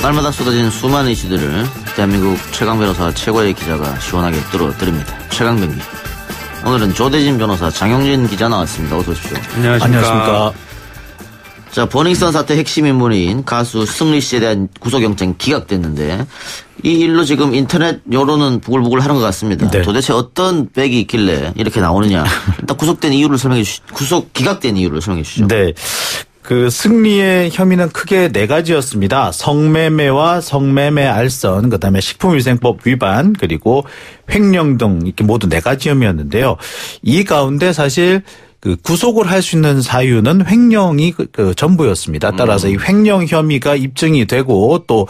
날마다 쏟아지는 수많은 이슈들을 대한민국 최강 변호사 최고의 기자가 시원하게 뚫어드립니다. 최강변기. 오늘은 조대진 변호사, 장영진 기자 나왔습니다. 어서 오십시오. 안녕하십니까. 자, 버닝썬 사태 핵심 인물인 가수 승리 씨에 대한 구속영장이 기각됐는데 이 일로 지금 인터넷 여론은 부글부글 하는 것 같습니다. 네. 도대체 어떤 백이 있길래 이렇게 나오느냐. 일단 구속 기각된 이유를 설명해 주시죠. 네. 그 승리의 혐의는 크게 네 가지였습니다. 성매매와 성매매 알선, 그다음에 식품위생법 위반, 그리고 횡령 등 이렇게 모두 네 가지 혐의였는데요. 이 가운데 사실 그 구속을 할 수 있는 사유는 횡령이 그 전부였습니다. 따라서 이 횡령 혐의가 입증이 되고 또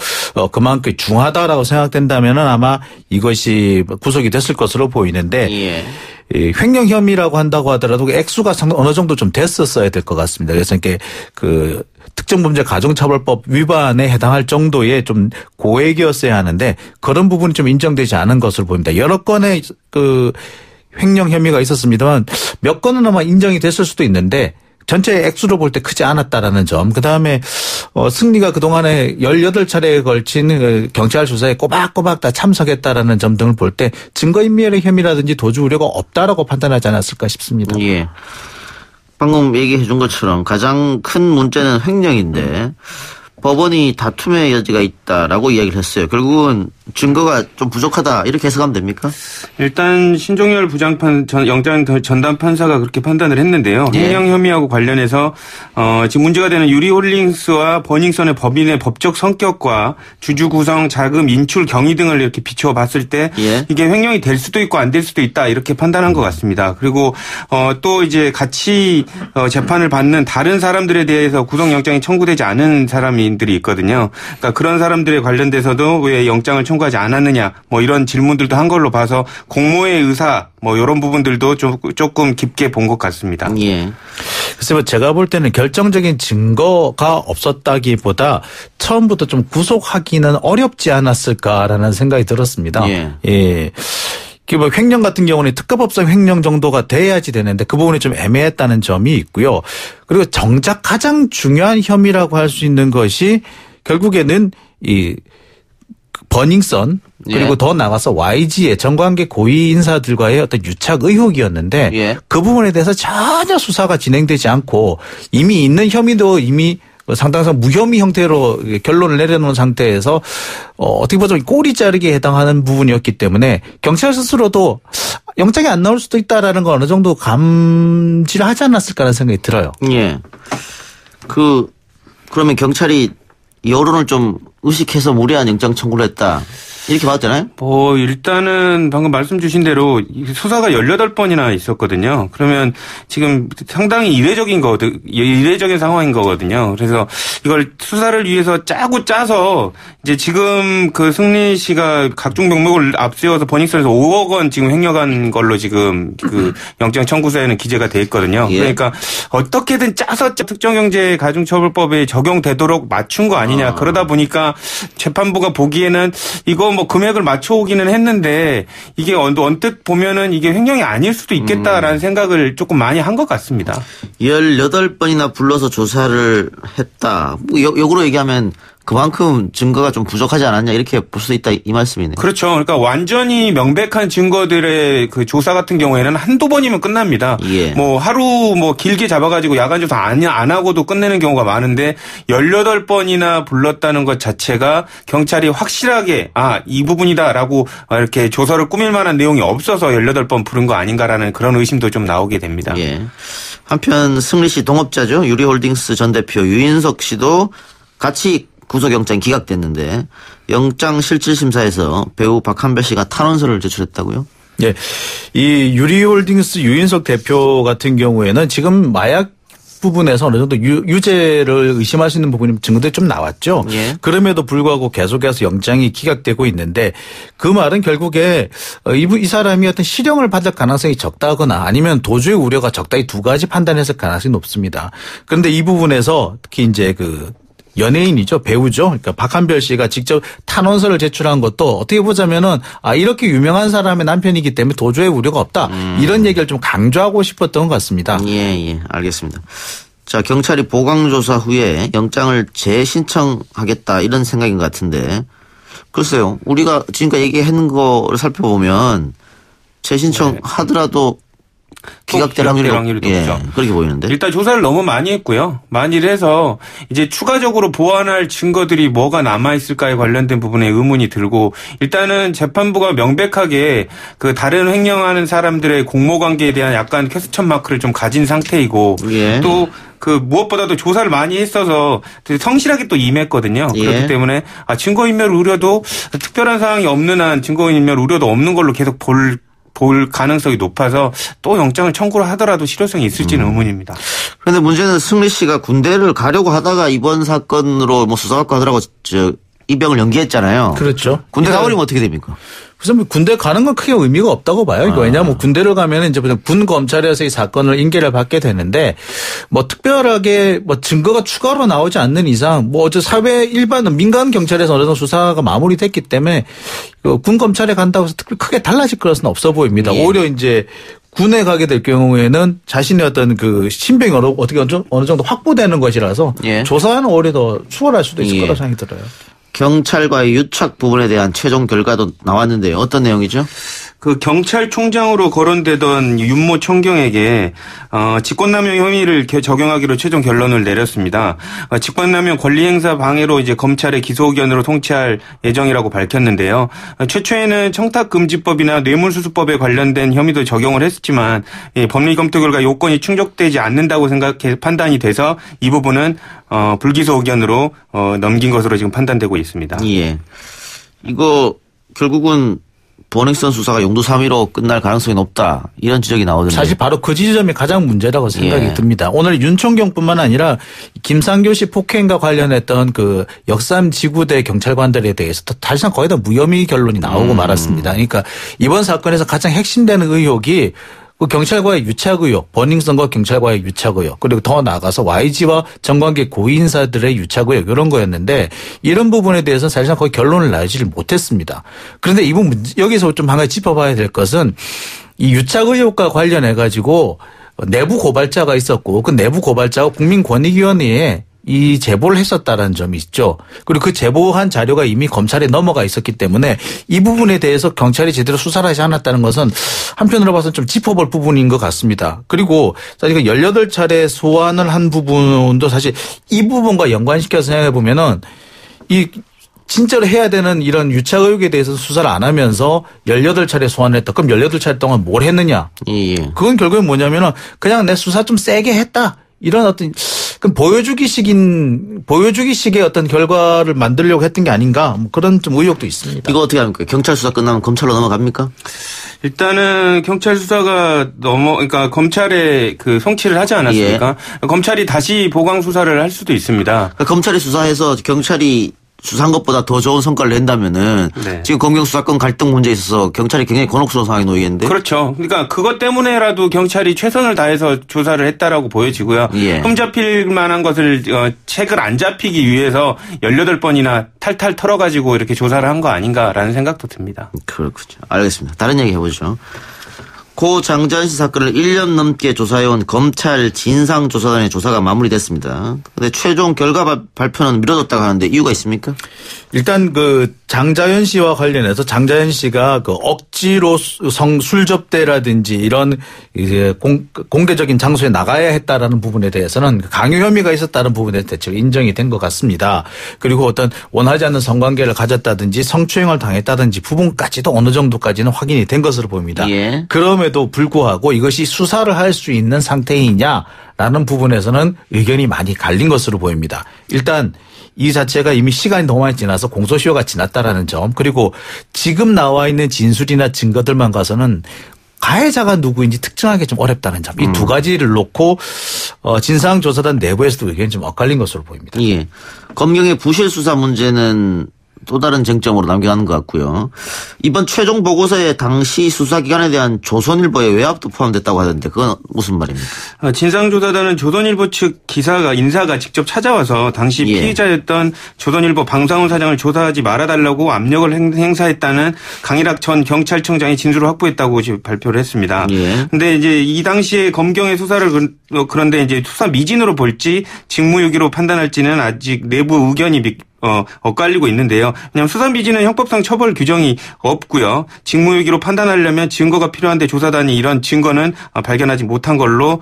그만큼 중하다라고 생각된다면은 아마 이것이 구속이 됐을 것으로 보이는데. 예. 이 횡령 혐의라고 한다고 하더라도 액수가 어느 정도 좀 됐었어야 될 것 같습니다. 그래서 이렇게 그 특정범죄 가중처벌법 위반에 해당할 정도의 좀 고액이었어야 하는데 그런 부분이 좀 인정되지 않은 것으로 보입니다. 여러 건의 그 횡령 혐의가 있었습니다만 몇 건은 아마 인정이 됐을 수도 있는데 전체 액수로 볼 때 크지 않았다라는 점. 그다음에 승리가 그동안에 18차례에 걸친 경찰 수사에 꼬박꼬박 다 참석했다라는 점 등을 볼 때 증거인멸의 혐의라든지 도주 우려가 없다라고 판단하지 않았을까 싶습니다. 예. 방금 얘기해 준 것처럼 가장 큰 문제는 횡령인데 법원이 다툼의 여지가 있다라고 이야기를 했어요. 결국은 증거가 좀 부족하다 이렇게 해석하면 됩니까? 일단 신종열 영장 전담 판사가 그렇게 판단을 했는데요. 예. 횡령 혐의하고 관련해서 지금 문제가 되는 유리홀딩스와 버닝썬의 법인의 법적 성격과 주주 구성, 자금, 인출, 경위 등을 이렇게 비추어 봤을 때 예. 이게 횡령이 될 수도 있고 안 될 수도 있다 이렇게 판단한 것 같습니다. 그리고 또 이제 같이 재판을 받는 다른 사람들에 대해서 구속영장이 청구되지 않은 사람들이 있거든요. 그러니까 그런 사람들에 관련돼서도 왜 영장을 청구하지 않았느냐 뭐 이런 질문들도 한 걸로 봐서 공모의 의사 뭐 이런 부분들도 조금 깊게 본 것 같습니다. 예. 글쎄요, 제가 볼 때는 결정적인 증거가 없었다기보다 처음부터 좀 구속하기는 어렵지 않았을까라는 생각이 들었습니다. 예. 예. 뭐 횡령 같은 경우는 특가법상 횡령 정도가 돼야지 되는데 그 부분이 좀 애매했다는 점이 있고요. 그리고 정작 가장 중요한 혐의라고 할 수 있는 것이 결국에는 이 버닝썬 그리고 예. 더 나가서 YG의 정관계 고위 인사들과의 어떤 유착 의혹이었는데 예. 그 부분에 대해서 전혀 수사가 진행되지 않고 이미 있는 혐의도 이미 상당상 무혐의 형태로 결론을 내려놓은 상태에서 어떻게 보자면 꼬리 자르기에 해당하는 부분이었기 때문에 경찰 스스로도 영장이 안 나올 수도 있다라는 거 어느 정도 감지를 하지 않았을까라는 생각이 들어요. 예. 그러면 경찰이 여론을 좀 의식해서 무리한 영장 청구를 했다. 이렇게 봤잖아요? 일단은 방금 말씀 주신 대로 수사가 18번이나 있었거든요. 그러면 지금 상당히 이례적인 상황인 거거든요. 그래서 이걸 수사를 위해서 짜서 이제 지금 그 승리 씨가 각종 명목을 앞세워서 버닝썬에서 5억 원 지금 횡령한 걸로 지금 그 영장 청구서에는 기재가 돼 있거든요. 예. 그러니까 어떻게든 짜서 특정경제 가중처벌법에 적용되도록 맞춘 거 아니냐. 그러다 보니까 재판부가 보기에는 이거 뭐 금액을 맞춰오기는 했는데 이게 언뜻 보면은 이게 횡령이 아닐 수도 있겠다라는 생각을 조금 많이 한 것 같습니다. 18번이나 불러서 조사를 했다. 역으로 얘기하면 그만큼 증거가 좀 부족하지 않았냐 이렇게 볼 수 있다 이 말씀이네요. 그렇죠. 그러니까 완전히 명백한 증거들의 그 조사 같은 경우에는 한두 번이면 끝납니다. 예. 뭐 하루 뭐 길게 잡아가지고 야간 조사 안 하고도 끝내는 경우가 많은데 18번이나 불렀다는 것 자체가 경찰이 확실하게 이 부분이다라고 이렇게 조서를 꾸밀 만한 내용이 없어서 18번 부른 거 아닌가라는 그런 의심도 좀 나오게 됩니다. 예. 한편 승리 씨 동업자죠. 유리홀딩스 전 대표 유인석 씨도 같이 구속영장이 기각됐는데 영장실질심사에서 배우 박한별 씨가 탄원서를 제출했다고요? 예. 이 유리홀딩스 유인석 대표 같은 경우에는 지금 마약 부분에서 어느 정도 유죄를 의심할 수 있는 부분이 증거들이 좀 나왔죠. 예. 그럼에도 불구하고 계속해서 영장이 기각되고 있는데 그 말은 결국에 이 사람이 어떤 실형을 받을 가능성이 적다거나 아니면 도주의 우려가 적다 이 두 가지 판단했을 가능성이 높습니다. 그런데 이 부분에서 특히 이제 그 연예인이죠. 배우죠. 그러니까 박한별 씨가 직접 탄원서를 제출한 것도 어떻게 보자면은 이렇게 유명한 사람의 남편이기 때문에 도주의 우려가 없다. 이런 얘기를 좀 강조하고 싶었던 것 같습니다. 예, 알겠습니다. 자, 경찰이 보강조사 후에 영장을 재신청하겠다 이런 생각인 것 같은데 글쎄요. 우리가 지금까지 얘기하는 거를 살펴보면 재신청하더라도 기각될 확률이 높죠. 그렇게 보이는데. 일단 조사를 너무 많이 했고요. 많이 해서 이제 추가적으로 보완할 증거들이 뭐가 남아있을까에 관련된 부분에 의문이 들고 일단은 재판부가 명백하게 그 다른 횡령하는 사람들의 공모관계에 대한 약간 퀘스천 마크를 좀 가진 상태이고 예. 또 그 무엇보다도 조사를 많이 했어서 성실하게 또 임했거든요. 예. 그렇기 때문에 증거인멸 우려도 특별한 사항이 없는 한 증거인멸 우려도 없는 걸로 계속 볼 가능성이 높아서 또 영장을 청구를 하더라도 실효성이 있을지는 의문입니다. 그런데 문제는 승리 씨가 군대를 가려고 하다가 이번 사건으로 뭐 수사받고 하더라고 입영을 연기했잖아요. 그렇죠. 군대 가버리면 어떻게 됩니까? 우선 군대 가는 건 크게 의미가 없다고 봐요. 왜냐하면 군대를 가면 이제 군 검찰에서 이 사건을 인계를 받게 되는데 뭐 특별하게 뭐 증거가 추가로 나오지 않는 이상 뭐 어제 사회 일반 민간 경찰에서 어느 정도 수사가 마무리됐기 때문에 군 검찰에 간다고 해서 특별히 크게 달라질 것은 없어 보입니다. 예. 오히려 이제 군에 가게 될 경우에는 자신의 어떤 그 신병이 어떻게 어느 정도 확보되는 것이라서 예. 조사는 오히려 더 수월할 수도 있을 예. 거라고 생각이 들어요. 경찰과의 유착 부분에 대한 최종 결과도 나왔는데요. 어떤 내용이죠? 그 경찰총장으로 거론되던 윤모 총경에게 직권남용 혐의를 적용하기로 최종 결론을 내렸습니다. 직권남용 권리행사 방해로 이제 검찰의 기소 의견으로 통치할 예정이라고 밝혔는데요. 최초에는 청탁금지법이나 뇌물수수법에 관련된 혐의도 적용을 했지만 법리 검토 결과 요건이 충족되지 않는다고 판단이 돼서 이 부분은 불기소 의견으로 넘긴 것으로 지금 판단되고 있습니다. 예. 이거 결국은 버닝썬 수사가 용두사미로 끝날 가능성이 높다. 이런 지적이 나오던데. 사실 바로 그 지점이 가장 문제라고 생각이 예. 듭니다. 오늘 윤총경뿐만 아니라 김상교 씨 폭행과 관련했던 그 역삼지구대 경찰관들에 대해서 사실상 거의 다 무혐의 결론이 나오고 말았습니다. 그러니까 이번 사건에서 가장 핵심되는 의혹이 그 경찰과의 유착 의혹, 버닝썬과 경찰과의 유착 의혹, 그리고 더 나아가서 YG와 정관계 고위인사들의 유착 의혹 이런 거였는데 이런 부분에 대해서는 사실상 거의 결론을 내지를 못했습니다. 그런데 이 부분 여기서 좀 한 가지 짚어봐야 될 것은 이 유착 의혹과 관련해 가지고 내부 고발자가 있었고 그 내부 고발자가 국민권익위원회에 이 제보를 했었다는 점이 있죠. 그리고 그 제보한 자료가 이미 검찰에 넘어가 있었기 때문에 이 부분에 대해서 경찰이 제대로 수사를 하지 않았다는 것은 한편으로 봐서는 좀 짚어볼 부분인 것 같습니다. 그리고 사실 18차례 소환을 한 부분도 사실 이 부분과 연관시켜서 생각해 보면은 이 진짜로 해야 되는 이런 유착 의혹에 대해서 수사를 안 하면서 18차례 소환을 했다. 그럼 18차례 동안 뭘 했느냐. 예. 그건 결국엔 뭐냐면은 그냥 내 수사 좀 세게 했다. 이런 어떤 그럼 보여주기식의 어떤 결과를 만들려고 했던 게 아닌가 뭐 그런 좀 의혹도 있습니다. 이거 어떻게 합니까? 경찰 수사 끝나면 검찰로 넘어갑니까? 일단은 경찰 수사가 그러니까 검찰에 그 송치를 하지 않았습니까? 예. 검찰이 다시 보강 수사를 할 수도 있습니다. 그러니까 검찰이 수사해서 경찰이 수사한 것보다 더 좋은 성과를 낸다면은 네. 지금 검경수사권 갈등 문제에 있어서 경찰이 굉장히 곤혹스러운 상황에 놓이겠는데. 그렇죠. 그러니까 그것 때문에라도 경찰이 최선을 다해서 조사를 했다라고 보여지고요. 예. 흠잡힐 만한 것을 책을 안 잡히기 위해서 18번이나 탈탈 털어가지고 이렇게 조사를 한 거 아닌가라는 생각도 듭니다. 그렇군요. 알겠습니다. 다른 얘기 해보죠. 고 장자연 씨 사건을 1년 넘게 조사해온 검찰 진상조사단의 조사가 마무리됐습니다. 그런데 최종 결과 발표는 미뤄졌다고 하는데 이유가 있습니까? 일단 그 장자연 씨와 관련해서 장자연 씨가 그 억지로 술접대라든지 이런 이제 공개적인 장소에 나가야 했다라는 부분에 대해서는 강요 혐의가 있었다는 부분에 대해서 인정이 된 것 같습니다. 그리고 어떤 원하지 않는 성관계를 가졌다든지 성추행을 당했다든지 부분까지도 어느 정도까지는 확인이 된 것으로 보입니다. 예. 그럼에도 불구하고 이것이 수사를 할 수 있는 상태이냐라는 부분에서는 의견이 많이 갈린 것으로 보입니다. 일단 이 자체가 이미 시간이 너무 많이 지나서 공소시효가 지났다라는 점, 그리고 지금 나와 있는 진술이나 증거들만 가서는 가해자가 누구인지 특정하기 좀 어렵다는 점. 이 두 가지를 놓고 진상조사단 내부에서도 의견이 좀 엇갈린 것으로 보입니다. 예. 검경의 부실 수사 문제는 또 다른 쟁점으로 남겨가는 것 같고요. 이번 최종 보고서에 당시 수사기관에 대한 조선일보의 외압도 포함됐다고 하던데 그건 무슨 말입니까? 진상조사단은 조선일보 측 인사가 직접 찾아와서 당시 피의자였던 조선일보 방상훈 사장을 조사하지 말아달라고 압력을 행사했다는 강일학 전 경찰청장이 진술을 확보했다고 발표를 했습니다. 그런데 이제 이 당시에 검경의 수사를 그런데 이제 수사 미진으로 볼지 직무유기로 판단할지는 아직 내부 의견이 엇갈리고 있는데요. 왜냐하면 수사미진은 형법상 처벌 규정이 없고요. 직무유기로 판단하려면 증거가 필요한데 조사단이 이런 증거는 발견하지 못한 걸로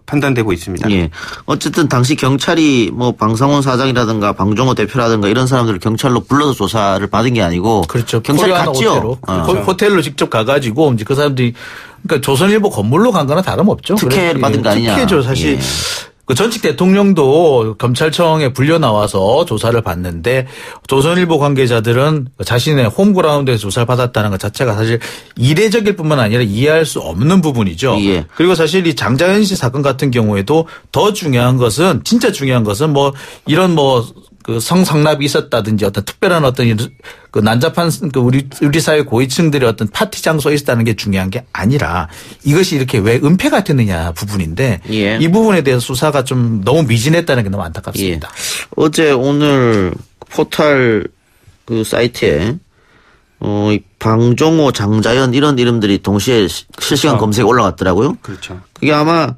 판단되고 있습니다. 예. 어쨌든 당시 경찰이 뭐 방상훈 사장이라든가 방종호 대표라든가 이런 사람들을 경찰로 불러서 조사를 받은 게 아니고 그렇죠. 경찰이 갔죠. 호텔로 직접 가가지고 이제 그 사람들이 그러니까 조선일보 건물로 간 거나 다름없죠. 특혜를 받은 거 아니냐. 특혜죠 사실. 예. 그 전직 대통령도 검찰청에 불려 나와서 조사를 받는데 조선일보 관계자들은 자신의 홈그라운드에서 조사를 받았다는 것 자체가 사실 이례적일 뿐만 아니라 이해할 수 없는 부분이죠. 예. 그리고 사실 이 장자연 씨 사건 같은 경우에도 더 중요한 것은 진짜 중요한 것은 뭐 이런 그 성상납이 있었다든지 어떤 특별한 어떤 그 난잡한 그 우리 사회 고위층들의 어떤 파티 장소에 있었다는 게 중요한 게 아니라 이것이 이렇게 왜 은폐가 됐느냐 부분인데 이 부분에 대해서 수사가 좀 너무 미진했다는 게 너무 안타깝습니다. 어제 오늘 포털 그 사이트에 방종호, 장자연 이런 이름들이 동시에 실시간 검색에 올라갔더라고요. 그렇죠. 그게 아마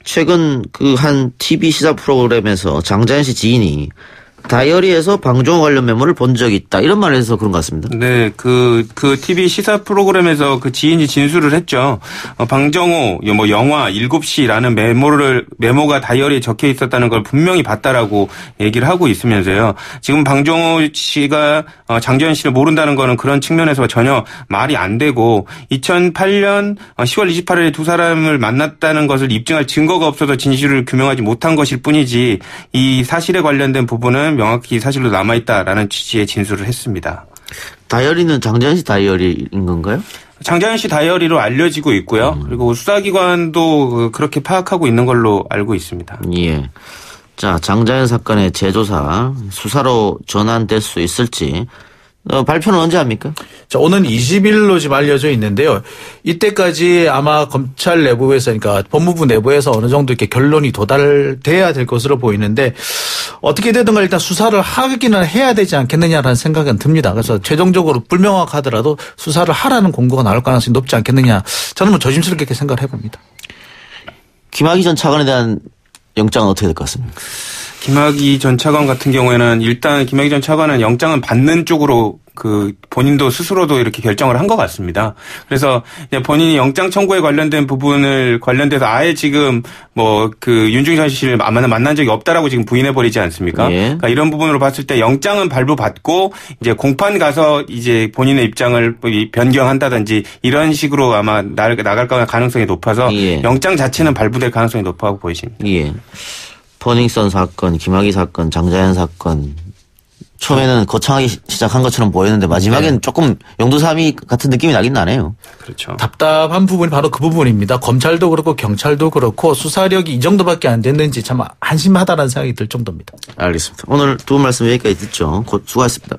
최근 그 한 TV 시사 프로그램에서 장자연 씨 지인이 다이어리에서 방종호 관련 메모를 본 적이 있다. 이런 말을 해서 그런 것 같습니다. 네. 그 TV 시사 프로그램에서 그 지인이 진술을 했죠. 방정호, 뭐 영화 7시라는 메모가 다이어리에 적혀 있었다는 걸 분명히 봤다라고 얘기를 하고 있으면서요. 지금 방정호 씨가 장자연 씨를 모른다는 거는 그런 측면에서 전혀 말이 안 되고 2008년 10월 28일에 두 사람을 만났다는 것을 입증할 증거가 없어서 진실을 규명하지 못한 것일 뿐이지 이 사실에 관련된 부분은 명확히 사실로 남아있다라는 취지의 진술을 했습니다. 다이어리는 장자연 씨 다이어리인 건가요? 장자연 씨 다이어리로 알려지고 있고요. 그리고 수사기관도 그렇게 파악하고 있는 걸로 알고 있습니다. 예. 자, 장자연 사건의 재조사, 수사로 전환될 수 있을지 발표는 언제 합니까? 자, 오는 20일로 지금 알려져 있는데요. 이때까지 아마 검찰 내부에서 그러니까 법무부 내부에서 어느 정도 이렇게 결론이 도달돼야 될 것으로 보이는데 어떻게 되든가 일단 수사를 하기는 해야 되지 않겠느냐라는 생각은 듭니다. 그래서 최종적으로 불명확하더라도 수사를 하라는 공고가 나올 가능성이 높지 않겠느냐. 저는 뭐 조심스럽게 이렇게 생각을 해봅니다. 김학의 전 차관에 대한 영장은 어떻게 될 것 같습니까? 김학의 전 차관 같은 경우에는 일단 김학의 전 차관은 영장은 받는 쪽으로 그 본인도 스스로도 이렇게 결정을 한 것 같습니다. 그래서 본인이 영장 청구에 관련된 부분을 관련돼서 아예 지금 뭐 그 윤중현 씨를 만난 적이 없다라고 지금 부인해 버리지 않습니까? 예. 그러니까 이런 부분으로 봤을 때 영장은 발부받고 이제 공판 가서 이제 본인의 입장을 변경한다든지 이런 식으로 아마 나갈 가능성이 높아서 예. 영장 자체는 발부될 가능성이 높다고 보이십니다. 예. 퍼닝썬 사건, 김학의 사건, 장자연 사건 처음에는 거창하게 시작한 것처럼 보였는데 마지막엔 조금 용두사미 같은 느낌이 나긴 나네요. 그렇죠. 답답한 부분이 바로 그 부분입니다. 검찰도 그렇고 경찰도 그렇고 수사력이 이 정도밖에 안 됐는지 참 한심하다는 생각이 들 정도입니다. 알겠습니다. 오늘 두 분 말씀 여기까지 듣죠. 수고하셨습니다.